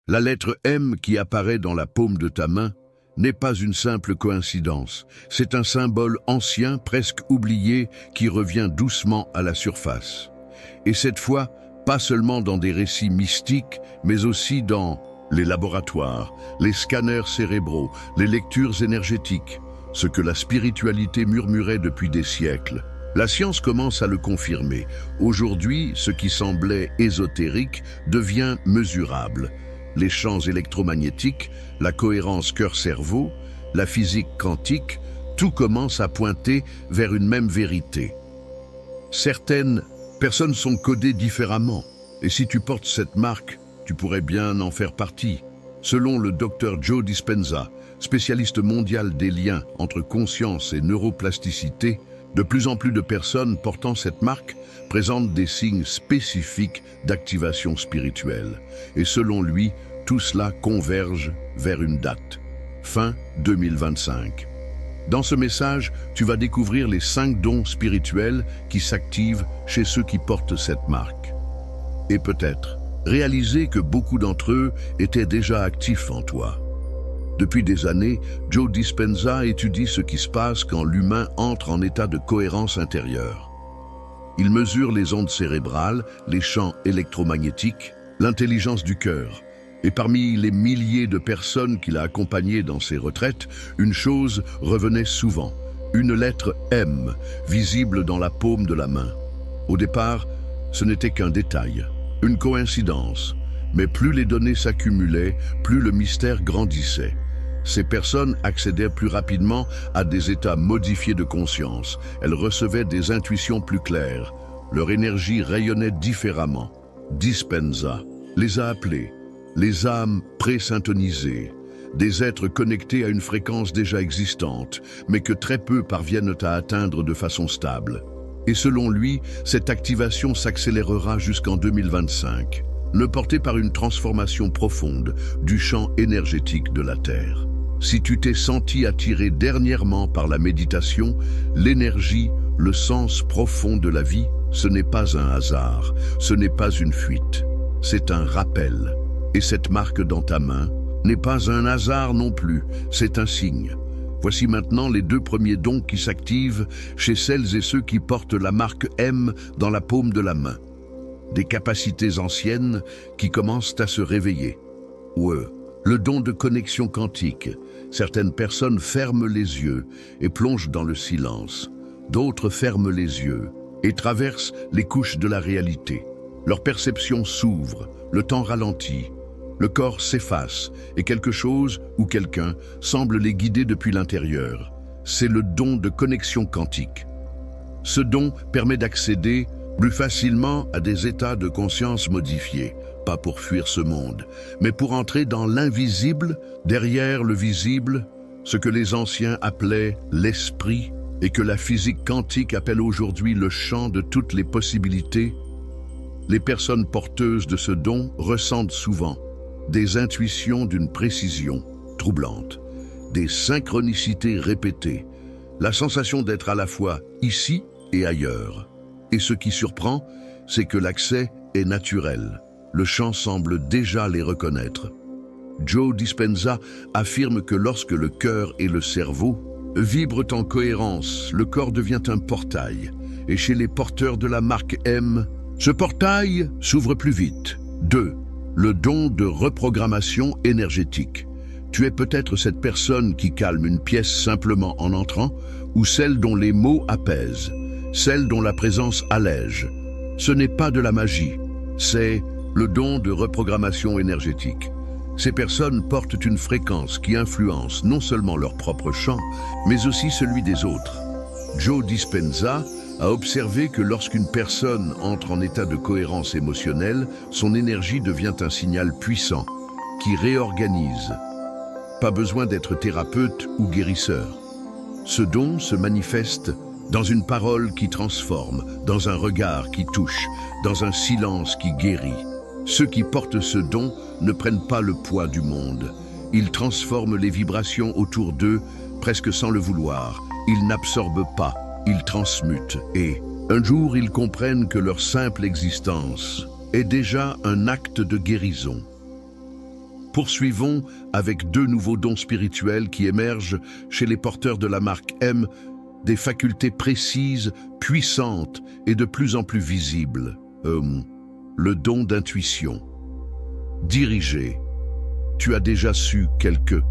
La lettre M qui apparaît dans la paume de ta main n'est pas une simple coïncidence. C'est un symbole ancien, presque oublié, qui revient doucement à la surface. Et cette fois, pas seulement dans des récits mystiques, mais aussi dans les laboratoires, les scanners cérébraux, les lectures énergétiques, ce que la spiritualité murmurait depuis des siècles. La science commence à le confirmer. Aujourd'hui, ce qui semblait ésotérique devient mesurable. Les champs électromagnétiques, la cohérence cœur-cerveau, la physique quantique, tout commence à pointer vers une même vérité. Certaines personnes sont codées différemment, et si tu portes cette marque, tu pourrais bien en faire partie. Selon le docteur Joe Dispenza, spécialiste mondial des liens entre conscience et neuroplasticité, de plus en plus de personnes portant cette marque présentent des signes spécifiques d'activation spirituelle. Et selon lui, tout cela converge vers une date, fin 2025. Dans ce message, tu vas découvrir les 5 dons spirituels qui s'activent chez ceux qui portent cette marque. Et peut-être réaliser que beaucoup d'entre eux étaient déjà actifs en toi. Depuis des années, Joe Dispenza étudie ce qui se passe quand l'humain entre en état de cohérence intérieure. Il mesure les ondes cérébrales, les champs électromagnétiques, l'intelligence du cœur. Et parmi les milliers de personnes qu'il a accompagnées dans ses retraites, une chose revenait souvent, une lettre M, visible dans la paume de la main. Au départ, ce n'était qu'un détail, une coïncidence, mais plus les données s'accumulaient, plus le mystère grandissait. Ces personnes accédaient plus rapidement à des états modifiés de conscience. Elles recevaient des intuitions plus claires. Leur énergie rayonnait différemment. Dispenza les a appelées les âmes pré-syntonisées, des êtres connectés à une fréquence déjà existante, mais que très peu parviennent à atteindre de façon stable. Et selon lui, cette activation s'accélérera jusqu'en 2025, le porté par une transformation profonde du champ énergétique de la Terre. Si tu t'es senti attiré dernièrement par la méditation, l'énergie, le sens profond de la vie, ce n'est pas un hasard, ce n'est pas une fuite, c'est un rappel. Et cette marque dans ta main n'est pas un hasard non plus, c'est un signe. Voici maintenant les 2 premiers dons qui s'activent chez celles et ceux qui portent la marque M dans la paume de la main. Des capacités anciennes qui commencent à se réveiller. Le don de connexion quantique. Certaines personnes ferment les yeux et plongent dans le silence. D'autres ferment les yeux et traversent les couches de la réalité. Leur perception s'ouvre, le temps ralentit, le corps s'efface et quelque chose ou quelqu'un semble les guider depuis l'intérieur. C'est le don de connexion quantique. Ce don permet d'accéder plus facilement à des états de conscience modifiés, pas pour fuir ce monde, mais pour entrer dans l'invisible, derrière le visible, ce que les anciens appelaient l'esprit et que la physique quantique appelle aujourd'hui le champ de toutes les possibilités. Les personnes porteuses de ce don ressentent souvent des intuitions d'une précision troublante, des synchronicités répétées, la sensation d'être à la fois ici et ailleurs. Et ce qui surprend, c'est que l'accès est naturel. Le champ semble déjà les reconnaître. Joe Dispenza affirme que lorsque le cœur et le cerveau vibrent en cohérence, le corps devient un portail. Et chez les porteurs de la marque M, ce portail s'ouvre plus vite. 2. Le don de reprogrammation énergétique. Tu es peut-être cette personne qui calme une pièce simplement en entrant, ou celle dont les mots apaisent, celle dont la présence allège. Ce n'est pas de la magie, c'est le don de reprogrammation énergétique. Ces personnes portent une fréquence qui influence non seulement leur propre champ, mais aussi celui des autres. Joe Dispenza a observé que lorsqu'une personne entre en état de cohérence émotionnelle, son énergie devient un signal puissant qui réorganise. Pas besoin d'être thérapeute ou guérisseur. Ce don se manifeste dans une parole qui transforme, dans un regard qui touche, dans un silence qui guérit. Ceux qui portent ce don ne prennent pas le poids du monde. Ils transforment les vibrations autour d'eux presque sans le vouloir. Ils n'absorbent pas. Ils transmutent et, un jour, ils comprennent que leur simple existence est déjà un acte de guérison. Poursuivons avec 2 nouveaux dons spirituels qui émergent chez les porteurs de la marque M, des facultés précises, puissantes et de plus en plus visibles. Le don d'intuition. Dirigé. Tu as déjà su quelque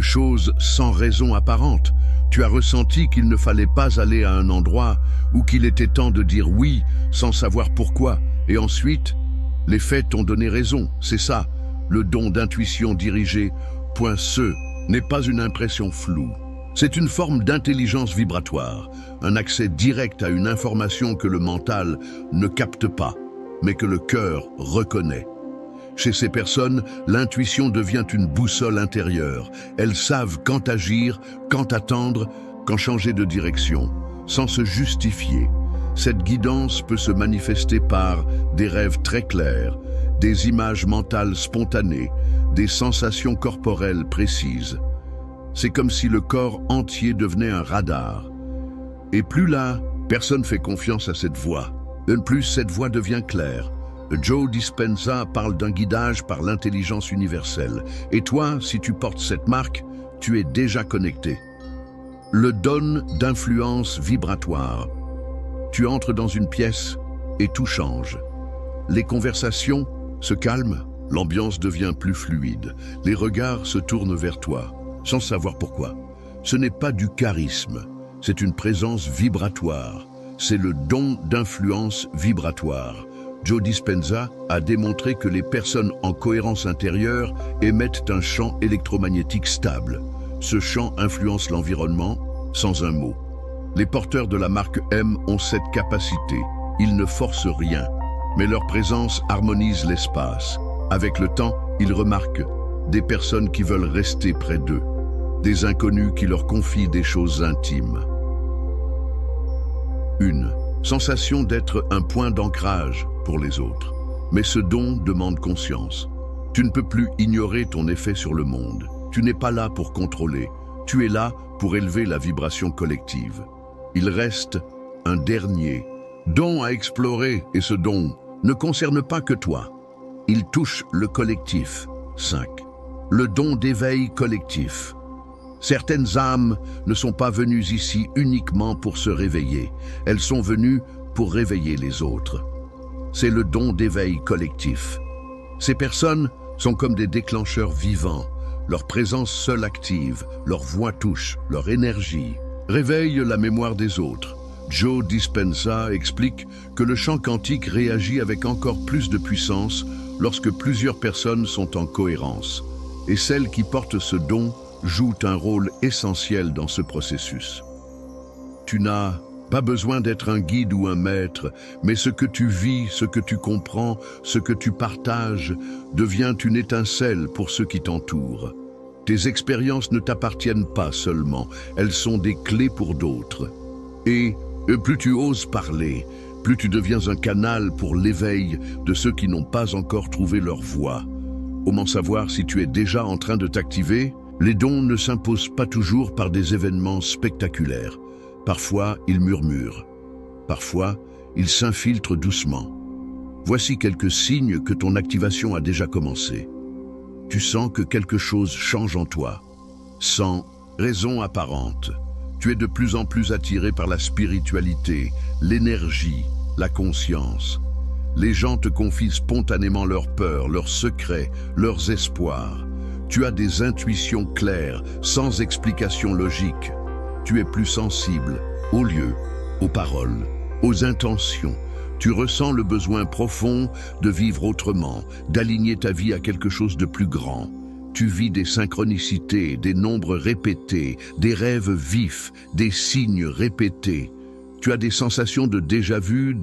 chose sans raison apparente. Tu as ressenti qu'il ne fallait pas aller à un endroit ou qu'il était temps de dire oui sans savoir pourquoi. Et ensuite, les faits t'ont donné raison. C'est ça, le don d'intuition dirigé. Ce n'est pas une impression floue. C'est une forme d'intelligence vibratoire, un accès direct à une information que le mental ne capte pas, mais que le cœur reconnaît. Chez ces personnes, l'intuition devient une boussole intérieure. Elles savent quand agir, quand attendre, quand changer de direction, sans se justifier. Cette guidance peut se manifester par des rêves très clairs, des images mentales spontanées, des sensations corporelles précises. C'est comme si le corps entier devenait un radar. Et plus là, personne fait confiance à cette voix. De plus, cette voix devient claire. Joe Dispenza parle d'un guidage par l'intelligence universelle. Et toi, si tu portes cette marque, tu es déjà connecté. Le don d'influence vibratoire. Tu entres dans une pièce et tout change. Les conversations se calment, l'ambiance devient plus fluide. Les regards se tournent vers toi, sans savoir pourquoi. Ce n'est pas du charisme, c'est une présence vibratoire. C'est le don d'influence vibratoire. Joe Dispenza a démontré que les personnes en cohérence intérieure émettent un champ électromagnétique stable. Ce champ influence l'environnement sans un mot. Les porteurs de la marque M ont cette capacité. Ils ne forcent rien, mais leur présence harmonise l'espace. Avec le temps, ils remarquent des personnes qui veulent rester près d'eux, des inconnus qui leur confient des choses intimes. Une sensation d'être un point d'ancrage pour les autres. Mais ce don demande conscience. Tu ne peux plus ignorer ton effet sur le monde. Tu n'es pas là pour contrôler. Tu es là pour élever la vibration collective. Il reste un dernier don à explorer et ce don ne concerne pas que toi. Il touche le collectif. 5. Le don d'éveil collectif. Certaines âmes ne sont pas venues ici uniquement pour se réveiller. Elles sont venues pour réveiller les autres. C'est le don d'éveil collectif. Ces personnes sont comme des déclencheurs vivants. Leur présence seule active, leur voix touche, leur énergie réveille la mémoire des autres. Joe Dispenza explique que le champ quantique réagit avec encore plus de puissance lorsque plusieurs personnes sont en cohérence. Et celles qui portent ce don jouent un rôle essentiel dans ce processus. Tu n'as pas besoin d'être un guide ou un maître, mais ce que tu vis, ce que tu comprends, ce que tu partages devient une étincelle pour ceux qui t'entourent. Tes expériences ne t'appartiennent pas seulement, elles sont des clés pour d'autres. Et plus tu oses parler, plus tu deviens un canal pour l'éveil de ceux qui n'ont pas encore trouvé leur voie. Comment savoir si tu es déjà en train de t'activer ? Les dons ne s'imposent pas toujours par des événements spectaculaires. Parfois, ils murmurent. Parfois, ils s'infiltrent doucement. Voici quelques signes que ton activation a déjà commencé. Tu sens que quelque chose change en toi, sans raison apparente. Tu es de plus en plus attiré par la spiritualité, l'énergie, la conscience. Les gens te confient spontanément leurs peurs, leurs secrets, leurs espoirs. Tu as des intuitions claires, sans explication logique. Tu es plus sensible aux lieux, aux paroles, aux intentions. Tu ressens le besoin profond de vivre autrement, d'aligner ta vie à quelque chose de plus grand. Tu vis des synchronicités, des nombres répétés, des rêves vifs, des signes répétés. Tu as des sensations de déjà-vu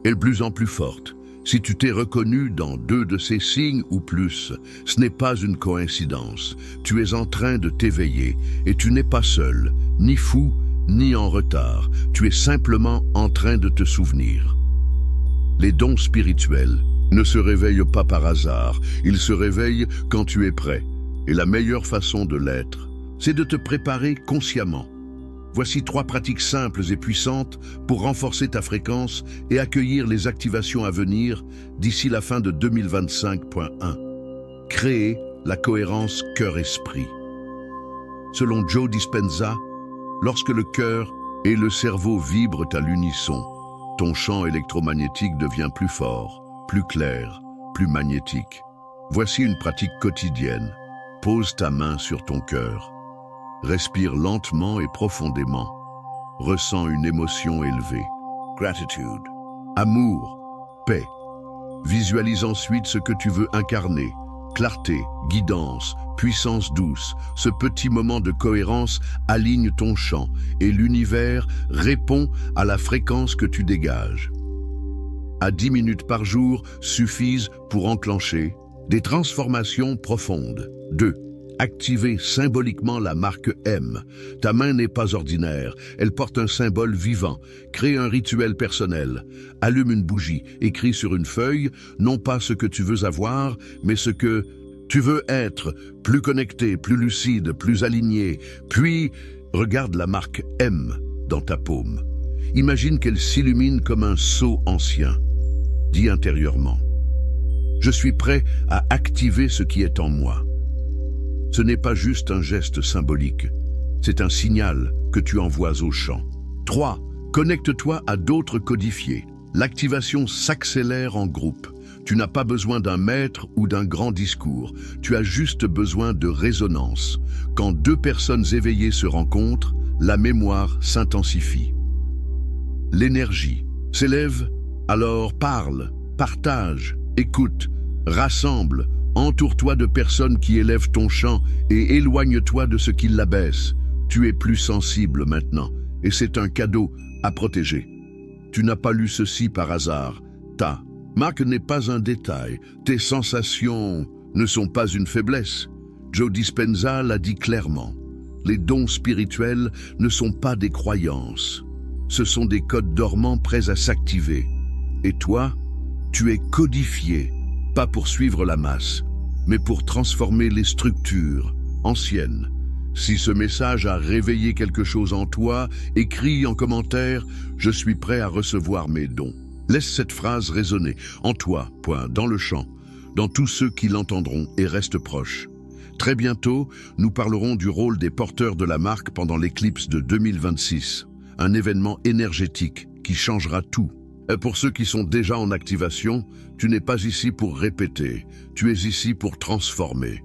et de plus en plus fortes. Si tu t'es reconnu dans 2 de ces signes ou plus, ce n'est pas une coïncidence. Tu es en train de t'éveiller et tu n'es pas seul, ni fou, ni en retard. Tu es simplement en train de te souvenir. Les dons spirituels ne se réveillent pas par hasard. Ils se réveillent quand tu es prêt. Et la meilleure façon de l'être, c'est de te préparer consciemment. Voici 3 pratiques simples et puissantes pour renforcer ta fréquence et accueillir les activations à venir d'ici la fin de 2025.1. Créer la cohérence cœur-esprit. Selon Joe Dispenza, lorsque le cœur et le cerveau vibrent à l'unisson, ton champ électromagnétique devient plus fort, plus clair, plus magnétique. Voici une pratique quotidienne. Pose ta main sur ton cœur. Respire lentement et profondément. Ressens une émotion élevée. Gratitude. Amour. Paix. Visualise ensuite ce que tu veux incarner. Clarté, guidance, puissance douce. Ce petit moment de cohérence aligne ton champ et l'univers répond à la fréquence que tu dégages. À 10 minutes par jour suffisent pour enclencher des transformations profondes. 2. Activer symboliquement la marque M. Ta main n'est pas ordinaire, elle porte un symbole vivant. Crée un rituel personnel. Allume une bougie, écris sur une feuille, non pas ce que tu veux avoir, mais ce que tu veux être, plus connecté, plus lucide, plus aligné. Puis, regarde la marque M dans ta paume. Imagine qu'elle s'illumine comme un sceau ancien. Dis intérieurement: je suis prêt à activer ce qui est en moi. Ce n'est pas juste un geste symbolique, c'est un signal que tu envoies au champ. 3. Connecte-toi à d'autres codifiés. L'activation s'accélère en groupe. Tu n'as pas besoin d'un maître ou d'un grand discours, tu as juste besoin de résonance. Quand deux personnes éveillées se rencontrent, la mémoire s'intensifie. L'énergie s'élève, alors parle, partage, écoute, rassemble. Entoure-toi de personnes qui élèvent ton champ et éloigne-toi de ce qui l'abaisse. Tu es plus sensible maintenant et c'est un cadeau à protéger. Tu n'as pas lu ceci par hasard. Ta marque n'est pas un détail. Tes sensations ne sont pas une faiblesse. Joe Dispenza l'a dit clairement. Les dons spirituels ne sont pas des croyances. Ce sont des codes dormants prêts à s'activer. Et toi, tu es codifié. Pas pour suivre la masse, mais pour transformer les structures anciennes. Si ce message a réveillé quelque chose en toi, écris en commentaire « Je suis prêt à recevoir mes dons ». Laisse cette phrase résonner en toi, dans le champ, dans tous ceux qui l'entendront et reste proche. Très bientôt, nous parlerons du rôle des porteurs de la marque pendant l'éclipse de 2026, un événement énergétique qui changera tout. Pour ceux qui sont déjà en activation, tu n'es pas ici pour répéter, tu es ici pour transformer.